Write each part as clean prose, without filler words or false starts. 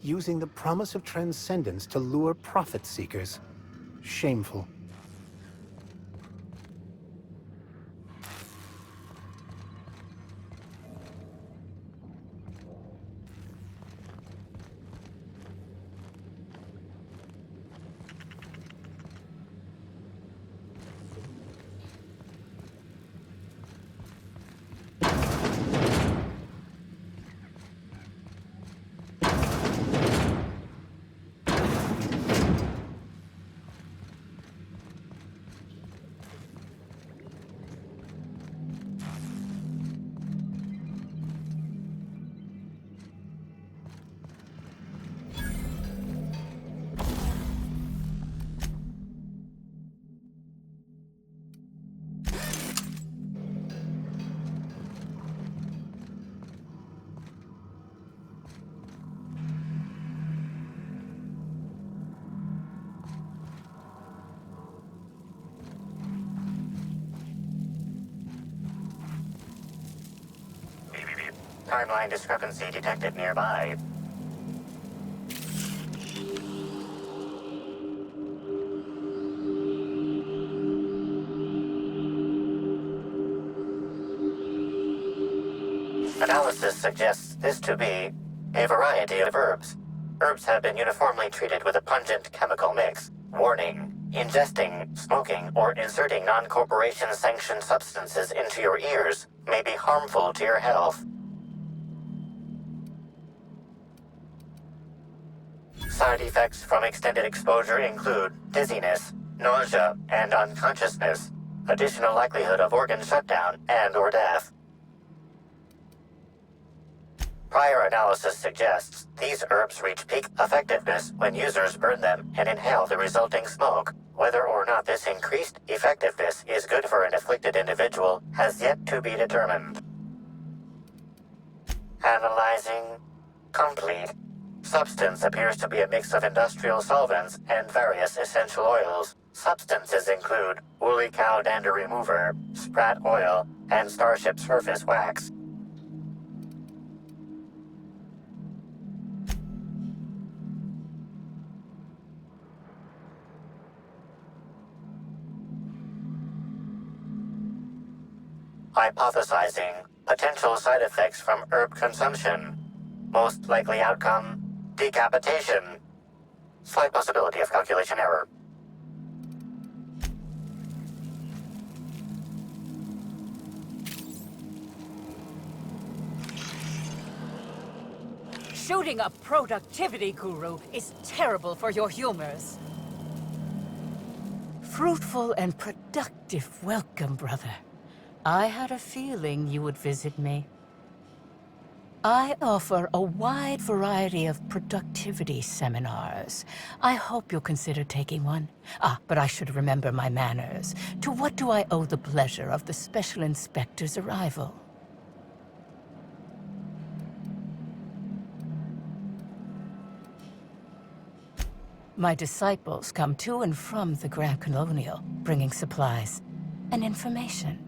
using the promise of transcendence to lure profit seekers. Shameful. Timeline discrepancy detected nearby. Analysis suggests this to be a variety of herbs. Herbs have been uniformly treated with a pungent chemical mix. Warning: ingesting, smoking, or inserting non-corporation sanctioned substances into your ears may be harmful to your health. Side effects from extended exposure include dizziness, nausea, and unconsciousness. Additional likelihood of organ shutdown and/or death. Prior analysis suggests these herbs reach peak effectiveness when users burn them and inhale the resulting smoke. Whether or not this increased effectiveness is good for an afflicted individual has yet to be determined. Analyzing complete. Substance appears to be a mix of industrial solvents and various essential oils. Substances include woolly cow dander remover, sprat oil, and starship surface wax. Hypothesizing potential side effects from herb consumption. Most likely outcome: decapitation. Slight possibility of calculation error. Shooting a productivity guru is terrible for your humors. Fruitful and productive welcome, brother. I had a feeling you would visit me. I offer a wide variety of productivity seminars. I hope you'll consider taking one. But I should remember my manners. To what do I owe the pleasure of the Special Inspector's arrival? My disciples come to and from the Grand Colonial, bringing supplies and information.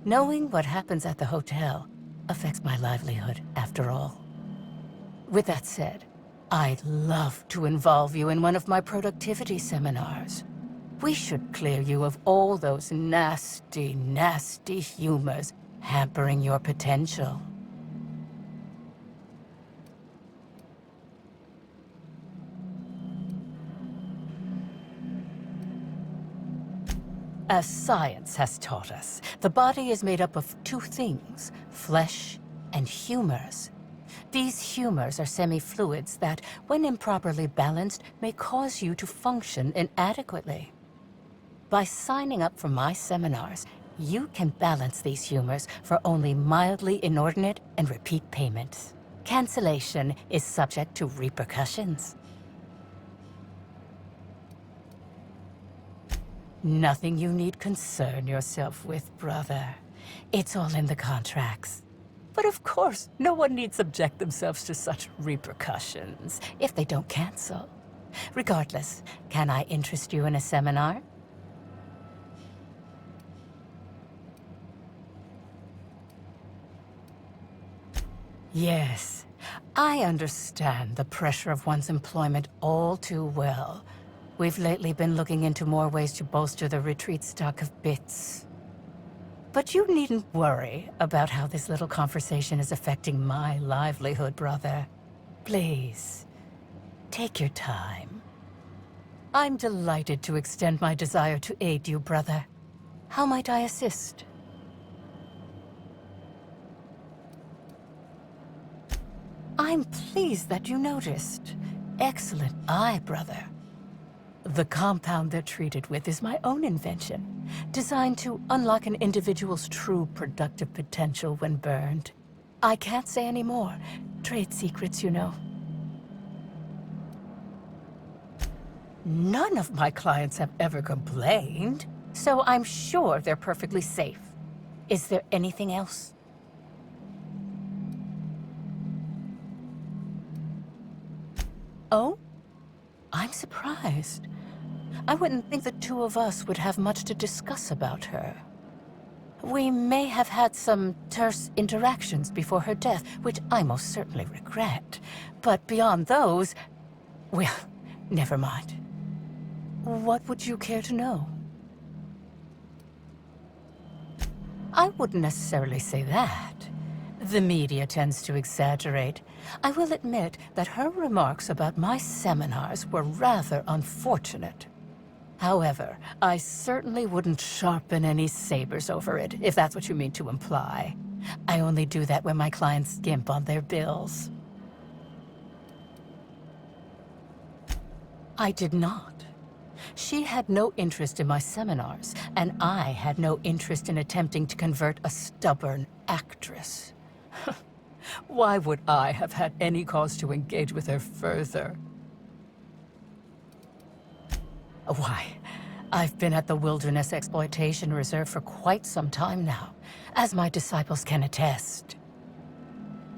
Knowing what happens at the hotel affects my livelihood, after all. With that said, I'd love to involve you in one of my productivity seminars. We should clear you of all those nasty, nasty humors hampering your potential. As science has taught us, the body is made up of two things, flesh and humors. These humors are semi-fluids that, when improperly balanced, may cause you to function inadequately. By signing up for my seminars, you can balance these humors for only mildly inordinate and repeat payments. Cancellation is subject to repercussions. Nothing you need concern yourself with, brother. It's all in the contracts. But of course, no one need subject themselves to such repercussions if they don't cancel. Regardless, can I interest you in a seminar? Yes, I understand the pressure of one's employment all too well. We've lately been looking into more ways to bolster the retreat stock of bits. But you needn't worry about how this little conversation is affecting my livelihood, brother. Please, take your time. I'm delighted to extend my desire to aid you, brother. How might I assist? I'm pleased that you noticed. Excellent eye, brother. The compound they're treated with is my own invention, designed to unlock an individual's true productive potential when burned. I can't say any more. Trade secrets, you know. None of my clients have ever complained, so I'm sure they're perfectly safe. Is there anything else? Oh? I'm surprised. I wouldn't think the two of us would have much to discuss about her. We may have had some terse interactions before her death, which I most certainly regret. But beyond those, well, never mind. What would you care to know? I wouldn't necessarily say that. The media tends to exaggerate. I will admit that her remarks about my seminars were rather unfortunate. However, I certainly wouldn't sharpen any sabers over it, if that's what you mean to imply. I only do that when my clients skimp on their bills. I did not. She had no interest in my seminars, and I had no interest in attempting to convert a stubborn actress. Why would I have had any cause to engage with her further? Why, I've been at the Wilderness Exploitation Reserve for quite some time now, as my disciples can attest.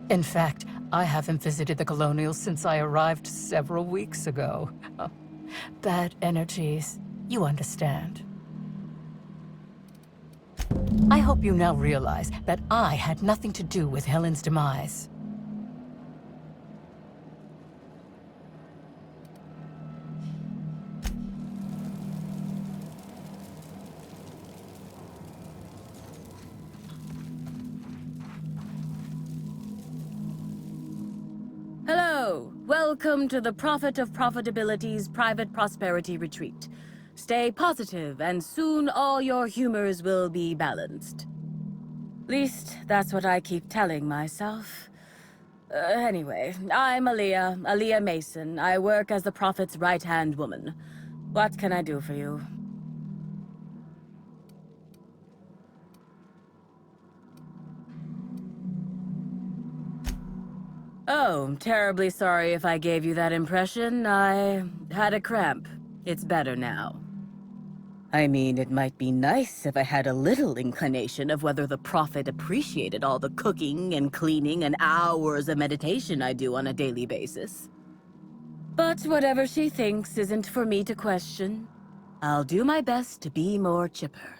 In fact, I haven't visited the Colonials since I arrived several weeks ago. Bad energies, you understand. I hope you now realize that I had nothing to do with Helen's demise. Hello! Welcome to the Prophet of Profitability's Private Prosperity Retreat. Stay positive, and soon all your humors will be balanced. Least, that's what I keep telling myself. Anyway, I'm Aaliyah Mason. I work as the Prophet's right-hand woman. What can I do for you? Oh, terribly sorry if I gave you that impression. I had a cramp. It's better now. I mean, it might be nice if I had a little inclination of whether the Prophet appreciated all the cooking and cleaning and hours of meditation I do on a daily basis. But whatever she thinks isn't for me to question. I'll do my best to be more chipper.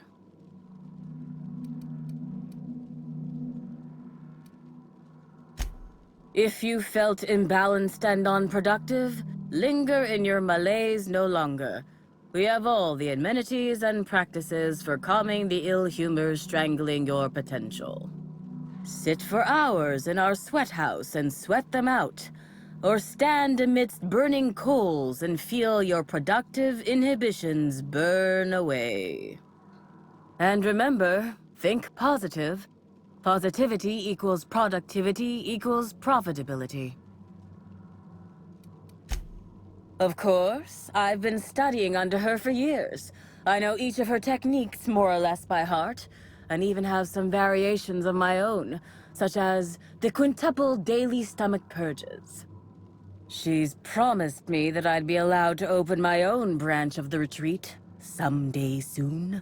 If you felt imbalanced and unproductive, linger in your malaise no longer. We have all the amenities and practices for calming the ill humors strangling your potential. Sit for hours in our sweat house and sweat them out, or stand amidst burning coals and feel your productive inhibitions burn away. And remember, think positive. Positivity equals productivity equals profitability. Of course, I've been studying under her for years. I know each of her techniques more or less by heart, and even have some variations of my own, such as the quintuple daily stomach purges. She's promised me that I'd be allowed to open my own branch of the retreat someday soon.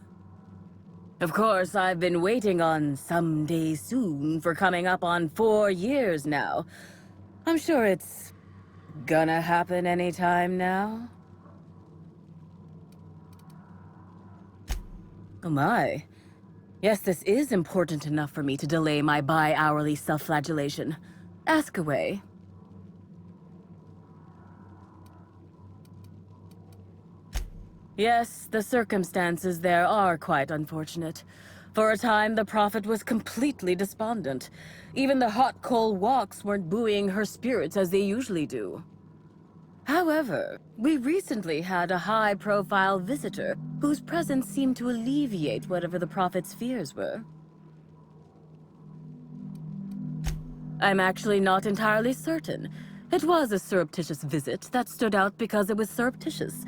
Of course, I've been waiting on someday soon for coming up on 4 years now. I'm sure it's gonna happen anytime now. Oh my. Yes, this is important enough for me to delay my bi-hourly self-flagellation. Ask away. Yes, the circumstances there are quite unfortunate. For a time, the Prophet was completely despondent. Even the hot coal walks weren't buoying her spirits as they usually do. However, we recently had a high-profile visitor whose presence seemed to alleviate whatever the Prophet's fears were. I'm actually not entirely certain. It was a surreptitious visit that stood out because it was surreptitious.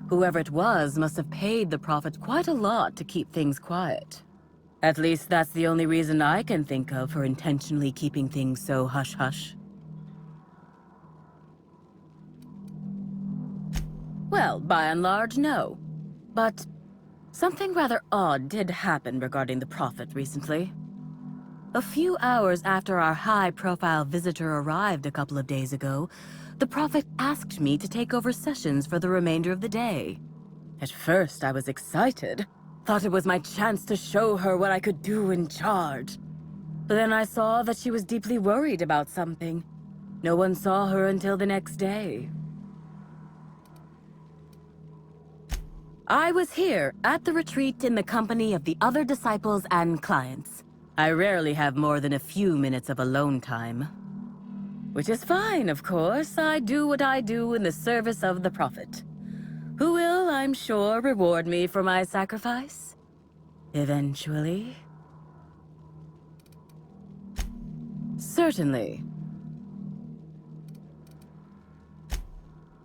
Whoever it was must have paid the Prophet quite a lot to keep things quiet. At least that's the only reason I can think of for intentionally keeping things so hush-hush. Well, by and large, no. But something rather odd did happen regarding the Prophet recently. A few hours after our high-profile visitor arrived a couple of days ago, the Prophet asked me to take over sessions for the remainder of the day. At first, I was excited. Thought it was my chance to show her what I could do in charge. But then I saw that she was deeply worried about something. No one saw her until the next day. I was here at the retreat in the company of the other disciples and clients. I rarely have more than a few minutes of alone time. Which is fine, of course. I do what I do in the service of the Prophet, who will, I'm sure, reward me for my sacrifice. Eventually. Certainly.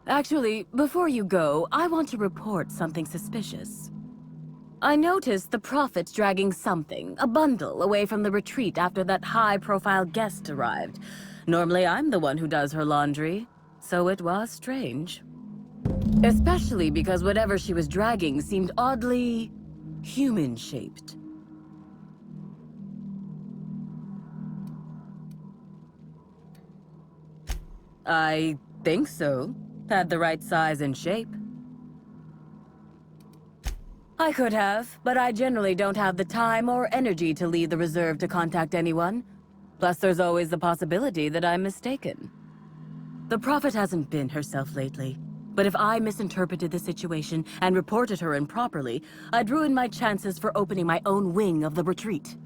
Actually, before you go, I want to report something suspicious. I noticed the Prophet dragging something, a bundle, away from the retreat after that high-profile guest arrived. Normally, I'm the one who does her laundry, so it was strange. Especially because whatever she was dragging seemed oddly human-shaped. I think so. Had the right size and shape. I could have, but I generally don't have the time or energy to leave the reserve to contact anyone. Plus, there's always the possibility that I'm mistaken. The Prophet hasn't been herself lately, but if I misinterpreted the situation and reported her improperly, I'd ruin my chances for opening my own wing of the retreat.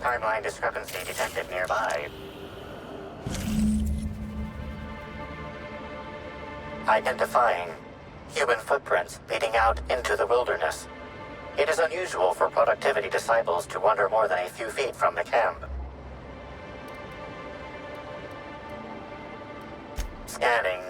Timeline discrepancy detected nearby. Identifying human footprints leading out into the wilderness. It is unusual for productivity disciples to wander more than a few feet from the camp. Scanning.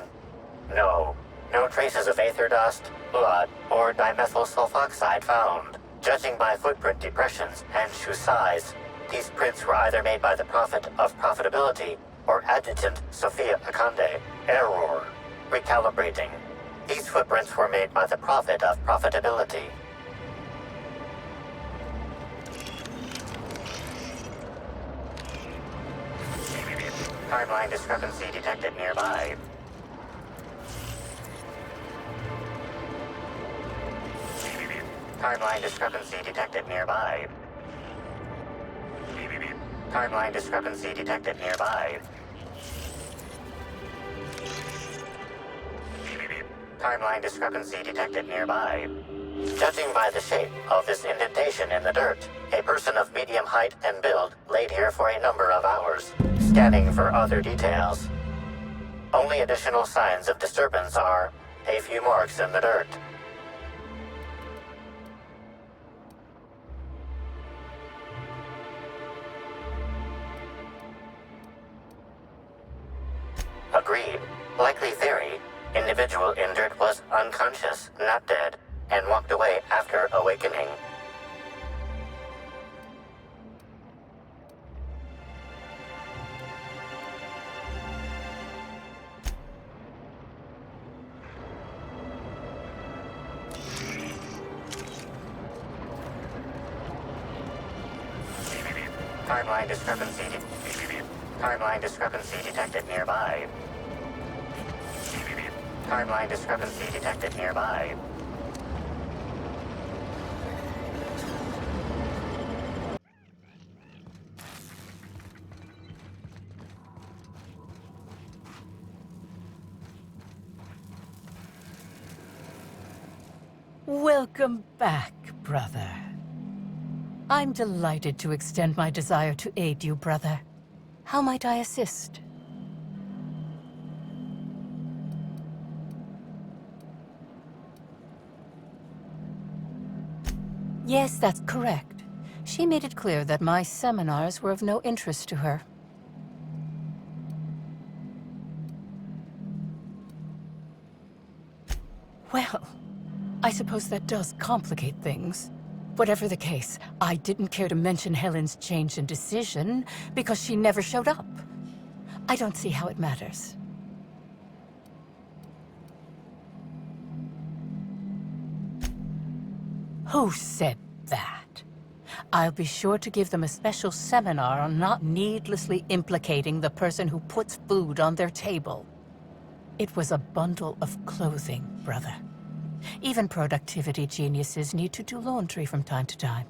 No. No traces of aether dust, blood, or dimethyl sulfoxide found. Judging by footprint depressions and shoe size, these prints were either made by the Prophet of Profitability or Adjutant Sophia Akande. Error. Recalibrating. These footprints were made by the Prophet of Profitability. Timeline discrepancy detected nearby. Timeline discrepancy detected nearby. Timeline discrepancy detected nearby. Timeline discrepancy detected nearby. Judging by the shape of this indentation in the dirt, a person of medium height and build laid here for a number of hours, scanning for other details. Only additional signs of disturbance are a few marks in the dirt. Agreed. Likely theory. Individual injured was unconscious, not dead, and walked away after awakening. Timeline discrepancy. Timeline discrepancy detected nearby. Timeline discrepancy detected nearby. Welcome back, brother. I'm delighted to extend my desire to aid you, brother. How might I assist? Yes, that's correct. She made it clear that my seminars were of no interest to her. Well, I suppose that does complicate things. Whatever the case, I didn't care to mention Helen's change in decision because she never showed up. I don't see how it matters. Who said that? I'll be sure to give them a special seminar on not needlessly implicating the person who puts food on their table. It was a bundle of clothing, brother. Even productivity geniuses need to do laundry from time to time.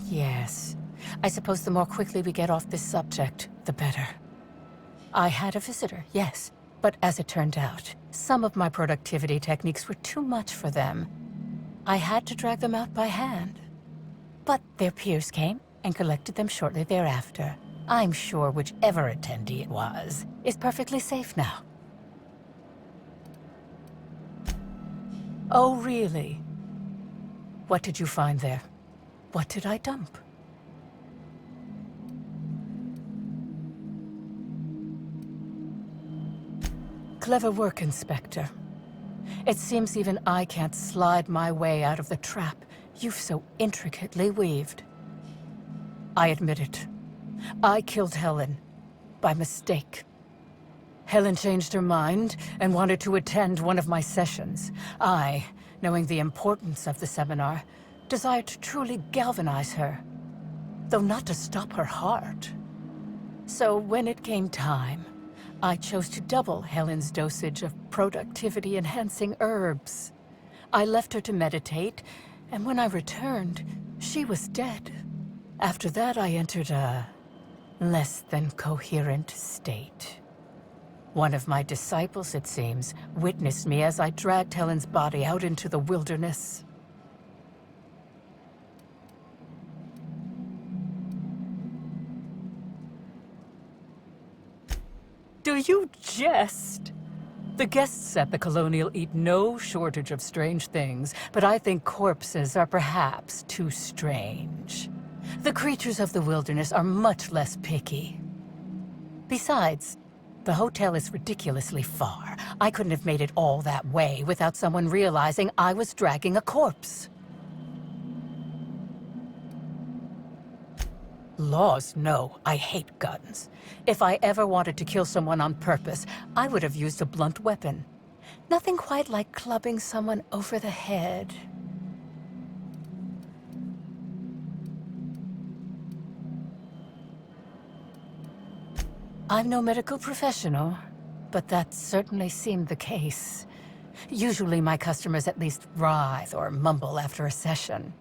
Yes. I suppose the more quickly we get off this subject, the better. I had a visitor, yes. But as it turned out, some of my productivity techniques were too much for them. I had to drag them out by hand. But their peers came and collected them shortly thereafter. I'm sure whichever attendee it was is perfectly safe now. Oh, really? What did you find there? What did I dump? Clever work, Inspector. It seems even I can't slide my way out of the trap you've so intricately weaved. I admit it. I killed Helen. By mistake. Helen changed her mind and wanted to attend one of my sessions. I, knowing the importance of the seminar, desired to truly galvanize her, though not to stop her heart. So when it came time, I chose to double Helen's dosage of productivity-enhancing herbs. I left her to meditate, and when I returned, she was dead. After that, I entered a less than coherent state. One of my disciples, it seems, witnessed me as I dragged Helen's body out into the wilderness. Do you jest? The guests at the Colonial eat no shortage of strange things, but I think corpses are perhaps too strange. The creatures of the wilderness are much less picky. Besides, the hotel is ridiculously far. I couldn't have made it all that way without someone realizing I was dragging a corpse. Laws, no. I hate guns. If I ever wanted to kill someone on purpose, I would have used a blunt weapon. Nothing quite like clubbing someone over the head. I'm no medical professional, but that certainly seemed the case. Usually my customers at least writhe or mumble after a session.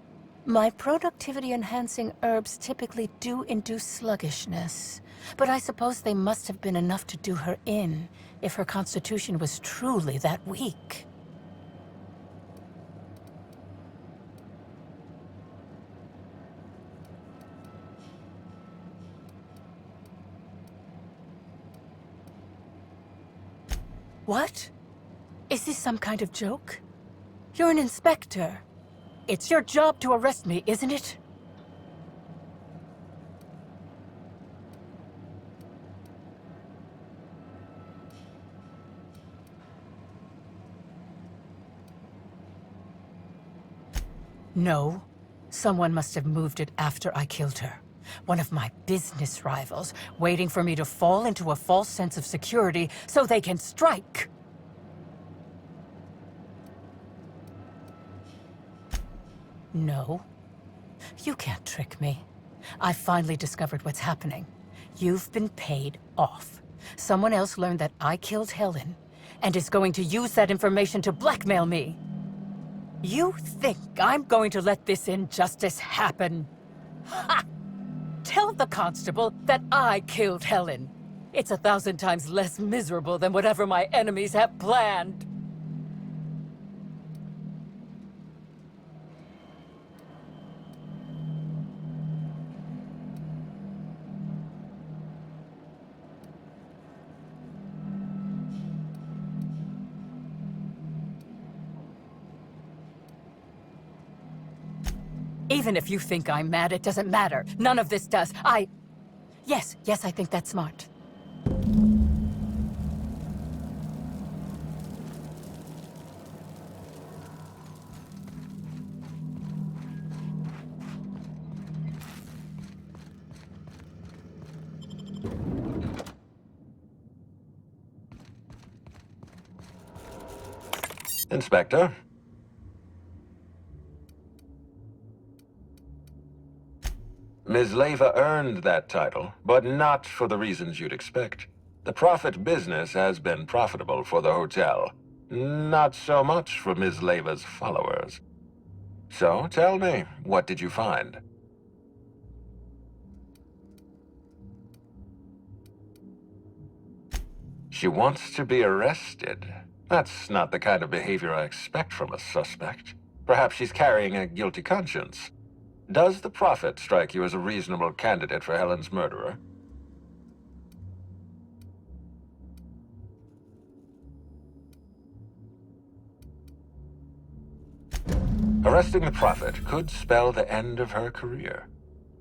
My productivity-enhancing herbs typically do induce sluggishness, but I suppose they must have been enough to do her in, if her constitution was truly that weak. What? Is this some kind of joke? You're an inspector. It's your job to arrest me, isn't it? No. Someone must have moved it after I killed her. One of my business rivals, waiting for me to fall into a false sense of security so they can strike. No. You can't trick me. I finally discovered what's happening. You've been paid off. Someone else learned that I killed Helen, and is going to use that information to blackmail me. You think I'm going to let this injustice happen? Ha! Tell the constable that I killed Helen. It's 1,000 times less miserable than whatever my enemies have planned. Even if you think I'm mad, it doesn't matter. None of this does. Yes, I think that's smart. Inspector? Ms. Leyva earned that title, but not for the reasons you'd expect. The Prophet business has been profitable for the hotel. Not so much for Ms. Leyva's followers. So, tell me, what did you find? She wants to be arrested. That's not the kind of behavior I expect from a suspect. Perhaps she's carrying a guilty conscience. Does the Prophet strike you as a reasonable candidate for Helen's murderer? Arresting the Prophet could spell the end of her career.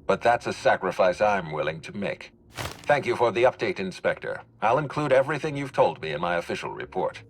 But that's a sacrifice I'm willing to make. Thank you for the update, Inspector. I'll include everything you've told me in my official report.